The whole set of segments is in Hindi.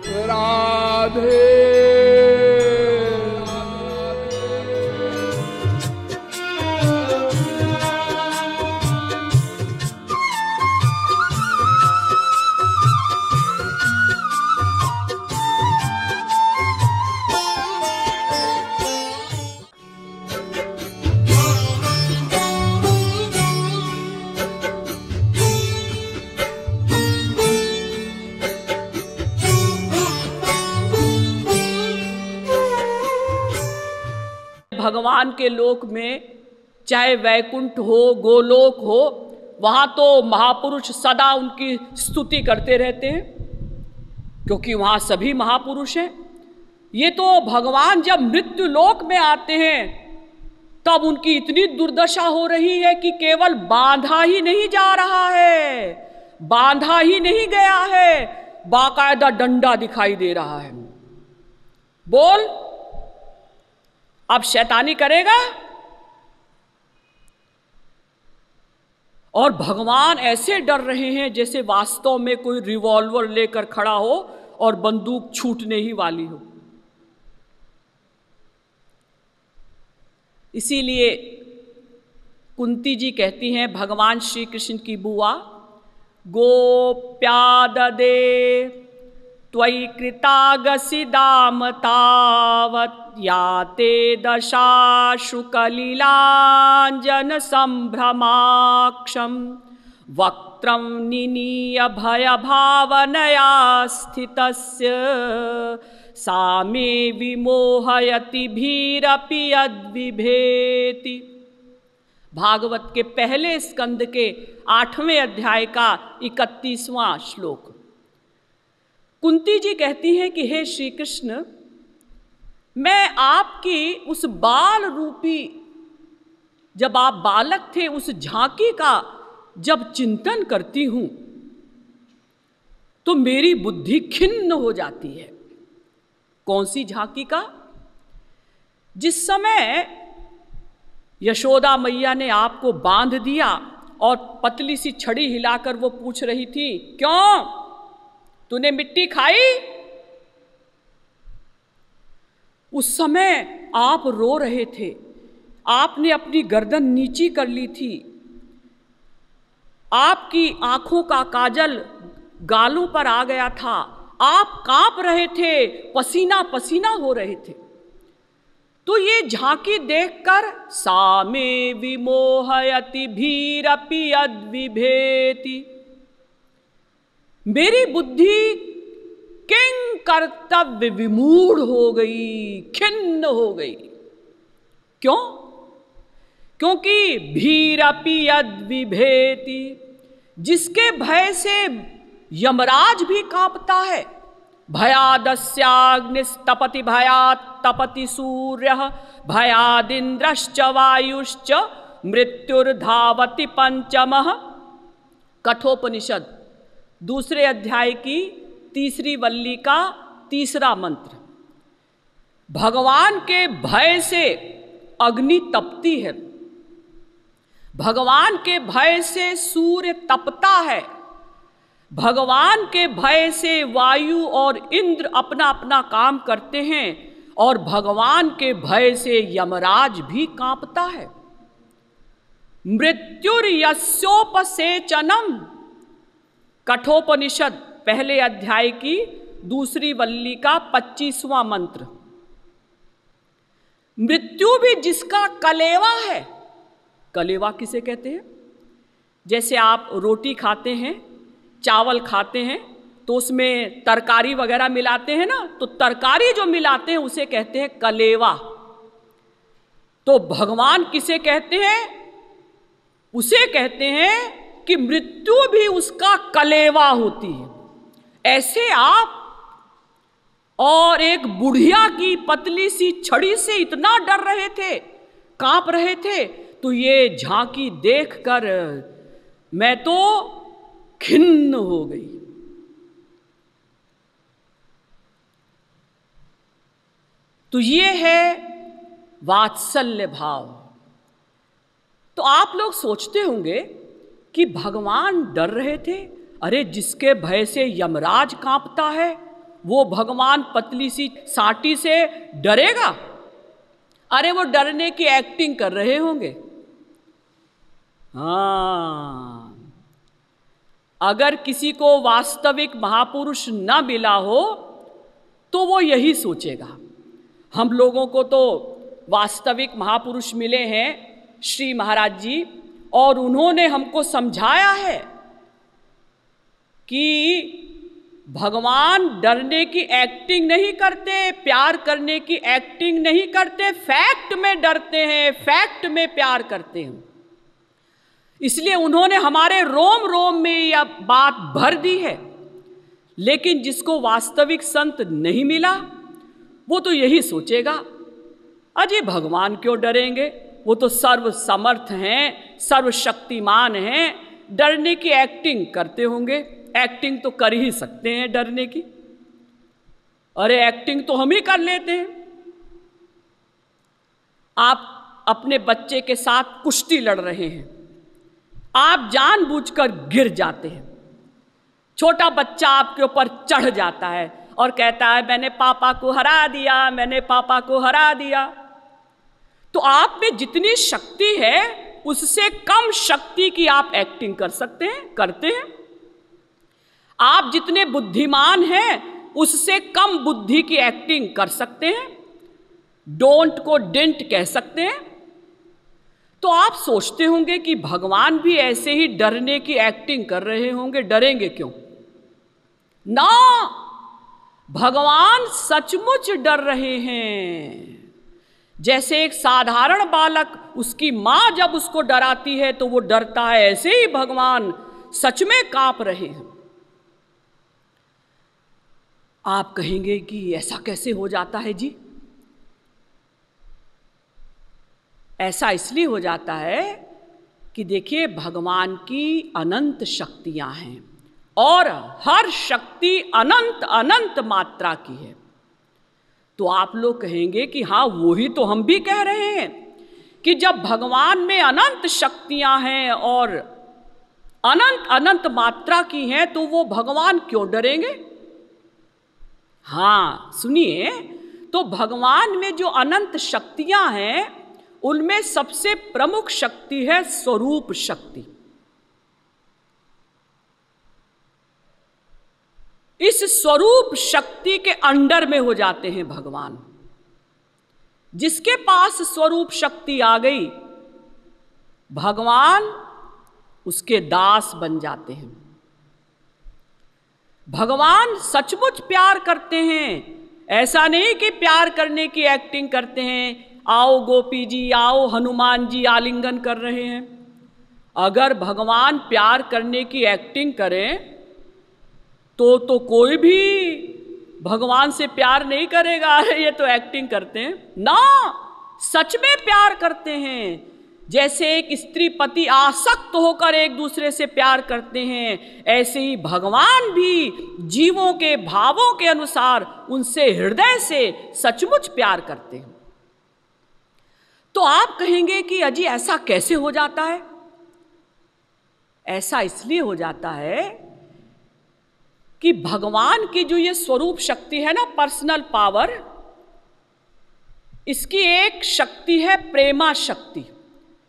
राधे। भगवान के लोक में चाहे वैकुंठ हो, गोलोक हो, वहाँ तो महापुरुष सदा उनकी स्तुति करते रहते हैं, क्योंकि वहाँ सभी महापुरुष हैं। ये तो भगवान जब मृत्यु लोक में आते हैं तब उनकी इतनी दुर्दशा हो रही है कि केवल बांधा ही नहीं जा रहा है, बांधा ही नहीं गया है, बाकायदा डंडा दिखाई दे रहा है। बोल, अब शैतानी करेगा? और भगवान ऐसे डर रहे हैं जैसे वास्तव में कोई रिवॉल्वर लेकर खड़ा हो और बंदूक छूटने ही वाली हो। इसीलिए कुंती जी कहती हैं, भगवान श्री कृष्ण की बुआ, गोप्याददे त्वयि कृतागसि दाम तावत् याते दशाशु कलिलांजन संभ्रमाक्षम वक्त्रं निनीय भय भावनया स्थितस्य सा मे विमोहयति भीरपि यद्विभेति। भागवत के पहले स्कंद के 8वें अध्याय का 31वां श्लोक। कुंती जी कहती हैं कि हे श्री कृष्ण, मैं आपकी उस बाल रूपी, जब आप बालक थे, उस झांकी का जब चिंतन करती हूं तो मेरी बुद्धि खिन्न हो जाती है। कौन सी झांकी का? जिस समय यशोदा मैया ने आपको बांध दिया और पतली सी छड़ी हिलाकर वो पूछ रही थी, क्यों तूने मिट्टी खाई? उस समय आप रो रहे थे, आपने अपनी गर्दन नीची कर ली थी, आपकी आंखों का काजल गालों पर आ गया था, आप कांप रहे थे, पसीना पसीना हो रहे थे। तो ये झांकी देखकर सा मे विमोहयति भीरपि यद्विभेति, मेरी बुद्धि किंग कर्तव्य विमूढ़ हो गई, खिन्न हो गई। क्यों? क्योंकि भीरपि यद्विभेति, जिसके भय से यमराज भी कांपता है। भयादस्याग्निस्तपति भयात् तपति सूर्यः भयादिन्द्रश्च वायुश्च मृत्युर्धावति पंचमः। कठोपनिषद 2 अध्याय की 3री वल्ली का 3रा मंत्र। भगवान के भय से अग्नि तपती है, भगवान के भय से सूर्य तपता है, भगवान के भय से वायु और इंद्र अपना अपना काम करते हैं, और भगवान के भय से यमराज भी कांपता है। मृत्युर्यस्योपसेचनम, कठोपनिषद 1 अध्याय की 2री वल्ली का 25वां मंत्र। मृत्यु भी जिसका कलेवा है। कलेवा किसे कहते हैं? जैसे आप रोटी खाते हैं, चावल खाते हैं, तो उसमें तरकारी वगैरह मिलाते हैं ना, तो तरकारी जो मिलाते हैं उसे कहते हैं कलेवा। तो भगवान किसे कहते हैं? उसे कहते हैं कि मृत्यु भी उसका कलेवा होती है। ऐसे आप और एक बुढ़िया की पतली सी छड़ी से इतना डर रहे थे, कांप रहे थे, तो ये झांकी देखकर मैं तो खिन्न हो गई। तो ये है वात्सल्य भाव। तो आप लोग सोचते होंगे कि भगवान डर रहे थे, अरे जिसके भय से यमराज कांपता है वो भगवान पतली सी साटी से डरेगा? अरे वो डरने की एक्टिंग कर रहे होंगे। हाँ, अगर किसी को वास्तविक महापुरुष न मिला हो तो वो यही सोचेगा। हम लोगों को तो वास्तविक महापुरुष मिले हैं श्री महाराज जी, और उन्होंने हमको समझाया है कि भगवान डरने की एक्टिंग नहीं करते, प्यार करने की एक्टिंग नहीं करते, फैक्ट में डरते हैं, फैक्ट में प्यार करते हैं। इसलिए उन्होंने हमारे रोम रोम में यह बात भर दी है। लेकिन जिसको वास्तविक संत नहीं मिला वो तो यही सोचेगा, अजी भगवान क्यों डरेंगे, वो तो सर्व समर्थ हैं, सर्वशक्तिमान हैं, डरने की एक्टिंग करते होंगे। एक्टिंग तो कर ही सकते हैं डरने की, अरे एक्टिंग तो हम ही कर लेते हैं। आप अपने बच्चे के साथ कुश्ती लड़ रहे हैं, आप जानबूझकर गिर जाते हैं, छोटा बच्चा आपके ऊपर चढ़ जाता है और कहता है मैंने पापा को हरा दिया, मैंने पापा को हरा दिया। तो आप में जितनी शक्ति है उससे कम शक्ति की आप एक्टिंग कर सकते हैं, करते हैं। आप जितने बुद्धिमान हैं उससे कम बुद्धि की एक्टिंग कर सकते हैं, डोंट को डिंट कह सकते हैं। तो आप सोचते होंगे कि भगवान भी ऐसे ही डरने की एक्टिंग कर रहे होंगे, डरेंगे क्यों? ना, भगवान सचमुच डर रहे हैं। जैसे एक साधारण बालक उसकी मां जब उसको डराती है तो वो डरता है, ऐसे ही भगवान सच में कांप रहे हैं। आप कहेंगे कि ऐसा कैसे हो जाता है जी? ऐसा इसलिए हो जाता है कि देखिए भगवान की अनंत शक्तियां हैं और हर शक्ति अनंत अनंत मात्रा की है। तो आप लोग कहेंगे कि हाँ वही तो हम भी कह रहे हैं कि जब भगवान में अनंत शक्तियां हैं और अनंत अनंत मात्रा की हैं तो वो भगवान क्यों डरेंगे? हाँ सुनिए, तो भगवान में जो अनंत शक्तियां हैं उनमें सबसे प्रमुख शक्ति है स्वरूप शक्ति। इस स्वरूप शक्ति के अंडर में हो जाते हैं भगवान। जिसके पास स्वरूप शक्ति आ गई भगवान उसके दास बन जाते हैं। भगवान सचमुच प्यार करते हैं, ऐसा नहीं कि प्यार करने की एक्टिंग करते हैं, आओ गोपी जी, आओ हनुमान जी आलिंगन कर रहे हैं। अगर भगवान प्यार करने की एक्टिंग करें तो कोई भी भगवान से प्यार नहीं करेगा, अरे ये तो एक्टिंग करते हैं। ना, सच में प्यार करते हैं। जैसे एक स्त्री पति आसक्त होकर एक दूसरे से प्यार करते हैं, ऐसे ही भगवान भी जीवों के भावों के अनुसार उनसे हृदय से सचमुच प्यार करते हैं। तो आप कहेंगे कि अजी ऐसा कैसे हो जाता है? ऐसा इसलिए हो जाता है कि भगवान की जो ये स्वरूप शक्ति है ना, पर्सनल पावर, इसकी एक शक्ति है प्रेमा शक्ति।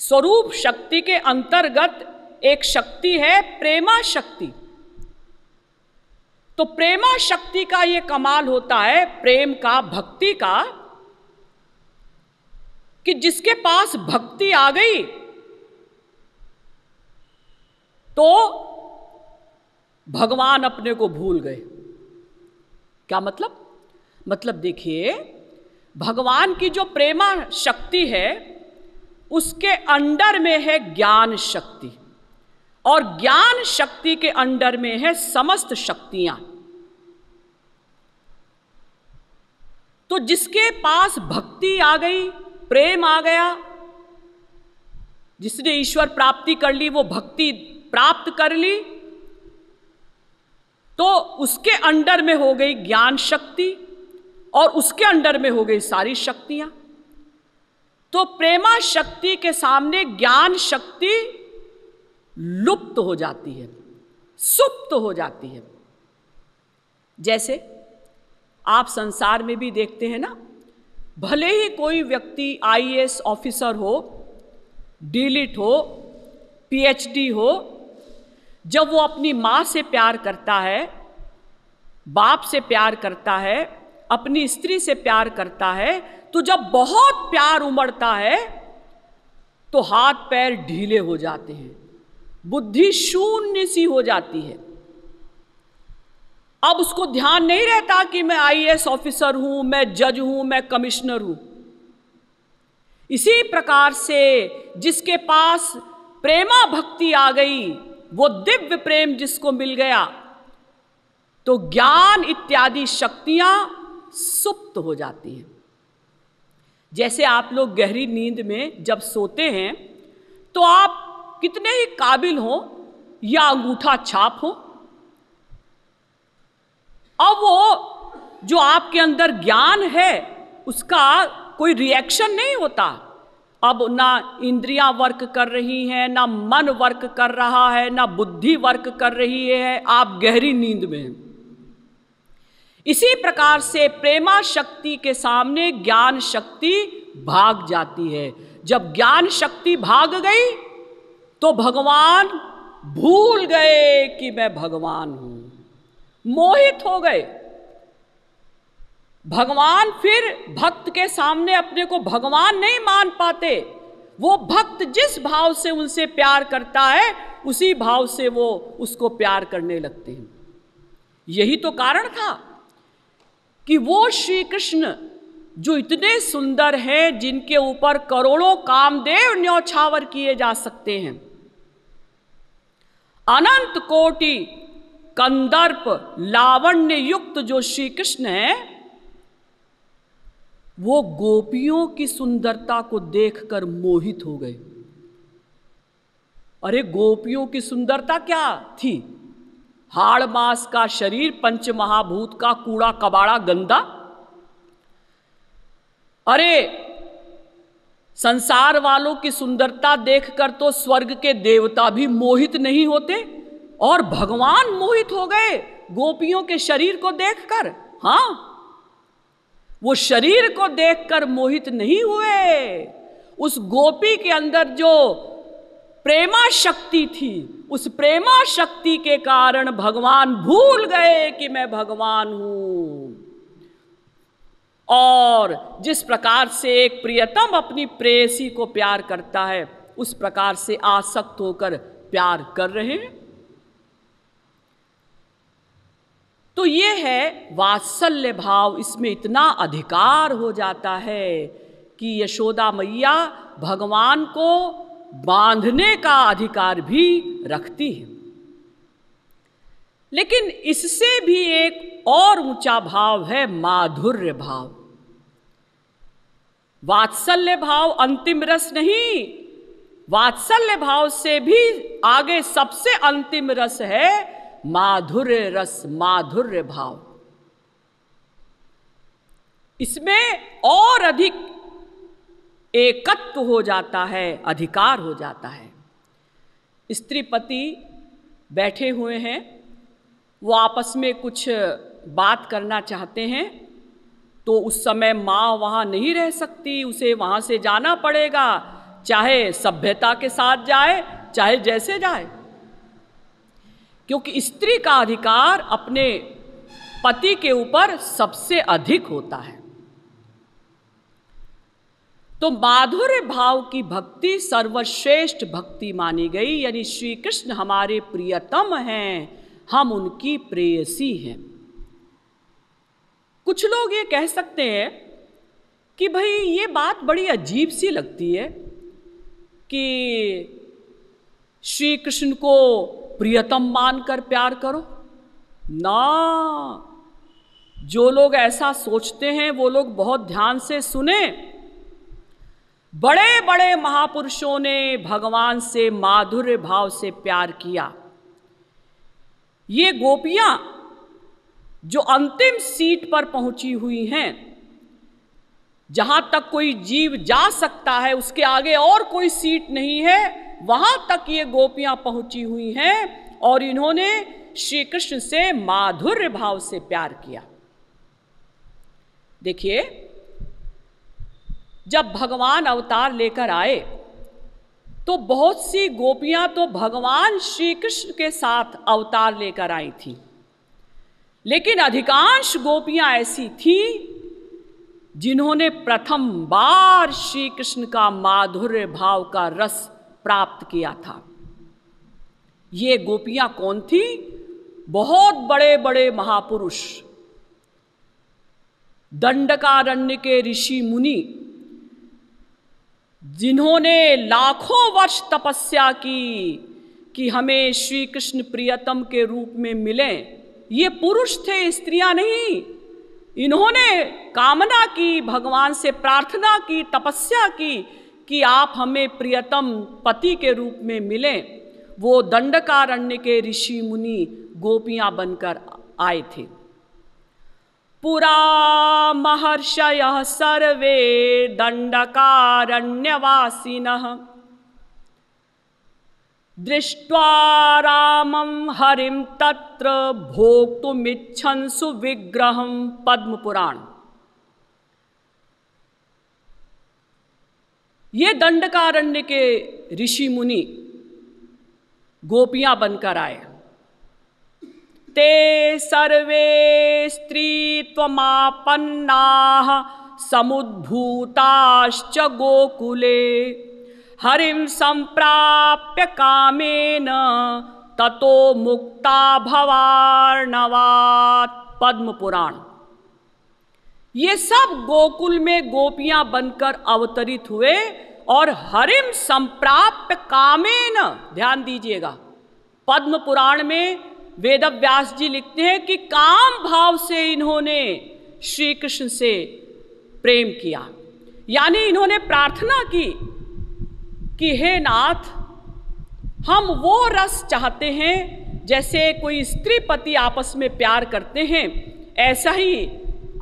स्वरूप शक्ति के अंतर्गत एक शक्ति है प्रेमा शक्ति। तो प्रेमा शक्ति का ये कमाल होता है, प्रेम का, भक्ति का, कि जिसके पास भक्ति आ गई तो भगवान अपने को भूल गए। क्या मतलब? मतलब देखिए, भगवान की जो प्रेमा शक्ति है उसके अंडर में है ज्ञान शक्ति, और ज्ञान शक्ति के अंडर में है समस्त शक्तियां। तो जिसके पास भक्ति आ गई, प्रेम आ गया, जिसने ईश्वर प्राप्ति कर ली, वो भक्ति प्राप्त कर ली, तो उसके अंडर में हो गई ज्ञान शक्ति और उसके अंडर में हो गई सारी शक्तियां। तो प्रेमा शक्ति के सामने ज्ञान शक्ति लुप्त हो जाती है, सुप्त हो जाती है। जैसे आप संसार में भी देखते हैं ना, भले ही कोई व्यक्ति IAS ऑफिसर हो, डीलिट हो, PhD हो, जब वो अपनी माँ से प्यार करता है, बाप से प्यार करता है, अपनी स्त्री से प्यार करता है, तो जब बहुत प्यार उमड़ता है तो हाथ पैर ढीले हो जाते हैं, बुद्धि शून्य सी हो जाती है। अब उसको ध्यान नहीं रहता कि मैं IAS ऑफिसर हूं, मैं जज हूं, मैं कमिश्नर हूं। इसी प्रकार से जिसके पास प्रेमा भक्ति आ गई, वो दिव्य प्रेम जिसको मिल गया, तो ज्ञान इत्यादि शक्तियां सुप्त हो जाती हैं। जैसे आप लोग गहरी नींद में जब सोते हैं तो आप कितने ही काबिल हो या अंगूठा छाप हो, अब वो जो आपके अंदर ज्ञान है उसका कोई रिएक्शन नहीं होता। अब ना इंद्रियां वर्क कर रही हैं, ना मन वर्क कर रहा है, ना बुद्धि वर्क कर रही है, आप गहरी नींद में हैं। इसी प्रकार से प्रेमा शक्ति के सामने ज्ञान शक्ति भाग जाती है। जब ज्ञान शक्ति भाग गई तो भगवान भूल गए कि मैं भगवान हूं, मोहित हो गए। भगवान फिर भक्त के सामने अपने को भगवान नहीं मान पाते। वो भक्त जिस भाव से उनसे प्यार करता है उसी भाव से वो उसको प्यार करने लगते हैं। यही तो कारण था कि वो श्री कृष्ण जो इतने सुंदर हैं, जिनके ऊपर करोड़ों कामदेव न्यौछावर किए जा सकते हैं, अनंत कोटि कंदर्प लावण्य युक्त जो श्री कृष्ण है, वो गोपियों की सुंदरता को देखकर मोहित हो गए। अरे गोपियों की सुंदरता क्या थी? हाड़ मांस का शरीर, पंच महाभूत का कूड़ा कबाड़ा गंदा। अरे संसार वालों की सुंदरता देखकर तो स्वर्ग के देवता भी मोहित नहीं होते, और भगवान मोहित हो गए गोपियों के शरीर को देखकर। हाँ, वो शरीर को देखकर मोहित नहीं हुए, उस गोपी के अंदर जो प्रेमा शक्ति थी, उस प्रेमा शक्ति के कारण भगवान भूल गए कि मैं भगवान हूं। और जिस प्रकार से एक प्रियतम अपनी प्रेयसी को प्यार करता है, उस प्रकार से आसक्त होकर प्यार कर रहे हैं। तो ये है वात्सल्य भाव। इसमें इतना अधिकार हो जाता है कि यशोदा मैया भगवान को बांधने का अधिकार भी रखती है। लेकिन इससे भी एक और ऊंचा भाव है माधुर्य भाव। वात्सल्य भाव अंतिम रस नहीं, वात्सल्य भाव से भी आगे सबसे अंतिम रस है माधुर्य रस, माधुर्य भाव। इसमें और अधिक एकत्व हो जाता है, अधिकार हो जाता है। स्त्री पति बैठे हुए हैं, वो आपस में कुछ बात करना चाहते हैं, तो उस समय माँ वहाँ नहीं रह सकती, उसे वहाँ से जाना पड़ेगा, चाहे सभ्यता के साथ जाए, चाहे जैसे जाए, क्योंकि स्त्री का अधिकार अपने पति के ऊपर सबसे अधिक होता है। तो माधुर्य भाव की भक्ति सर्वश्रेष्ठ भक्ति मानी गई, यानी श्री कृष्ण हमारे प्रियतम हैं, हम उनकी प्रेयसी हैं। कुछ लोग ये कह सकते हैं कि भाई ये बात बड़ी अजीब सी लगती है कि श्री कृष्ण को प्रियतम मानकर प्यार करो ना। जो लोग ऐसा सोचते हैं वो लोग बहुत ध्यान से सुने। बड़े बड़े महापुरुषों ने भगवान से माधुर्य भाव से प्यार किया। ये गोपियां जो अंतिम सीट पर पहुंची हुई हैं, जहां तक कोई जीव जा सकता है उसके आगे और कोई सीट नहीं है, वहां तक ये गोपियां पहुंची हुई हैं और इन्होंने श्री कृष्ण से माधुर्य भाव से प्यार किया। देखिए, जब भगवान अवतार लेकर आए तो बहुत सी गोपियां तो भगवान श्री कृष्ण के साथ अवतार लेकर आई थी, लेकिन अधिकांश गोपियां ऐसी थीं जिन्होंने प्रथम बार श्री कृष्ण का माधुर्य भाव का रस प्राप्त किया था। ये गोपियां कौन थी? बहुत बड़े बड़े महापुरुष, दंडकारण्य के ऋषि मुनि, जिन्होंने लाखों वर्ष तपस्या की कि हमें श्री कृष्ण प्रियतम के रूप में मिलें। ये पुरुष थे, स्त्रियां नहीं। इन्होंने कामना की, भगवान से प्रार्थना की, तपस्या की कि आप हमें प्रियतम पति के रूप में मिलें। वो दंडकारण्य के ऋषि मुनि गोपियां बनकर आए थे। पुरा महर्षयः सर्वे दंडकारण्यवासिनः दृष्ट्वा रामं हरिं तत्र भोक्तुमिच्छन्सु विग्रहं। पद्म पुराण। ये दंडकारण्य के ऋषि मुनि गोपियां बनकर आए। ते सर्वे स्त्रीत्वमापन्नाः समुद्भूताश्च गोकुले हरिं संप्राप्य कामेन ततो मुक्ता भवार्णवात्। पद्म पुराण। ये सब गोकुल में गोपियां बनकर अवतरित हुए और हरिम संप्राप्य कामेन, ध्यान दीजिएगा, पद्म पुराण में वेदव्यास जी लिखते हैं कि काम भाव से इन्होंने श्री कृष्ण से प्रेम किया। यानी इन्होंने प्रार्थना की कि हे नाथ, हम वो रस चाहते हैं जैसे कोई स्त्री पति आपस में प्यार करते हैं, ऐसा ही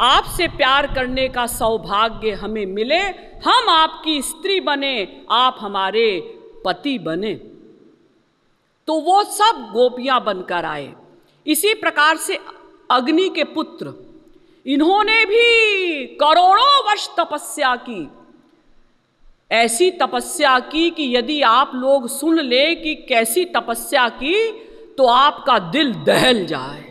आपसे प्यार करने का सौभाग्य हमें मिले। हम आपकी स्त्री बने, आप हमारे पति बने। तो वो सब गोपियां बनकर आए। इसी प्रकार से अग्नि के पुत्र, इन्होंने भी करोड़ों वर्ष तपस्या की। ऐसी तपस्या की कि यदि आप लोग सुन ले कि कैसी तपस्या की तो आपका दिल दहल जाए।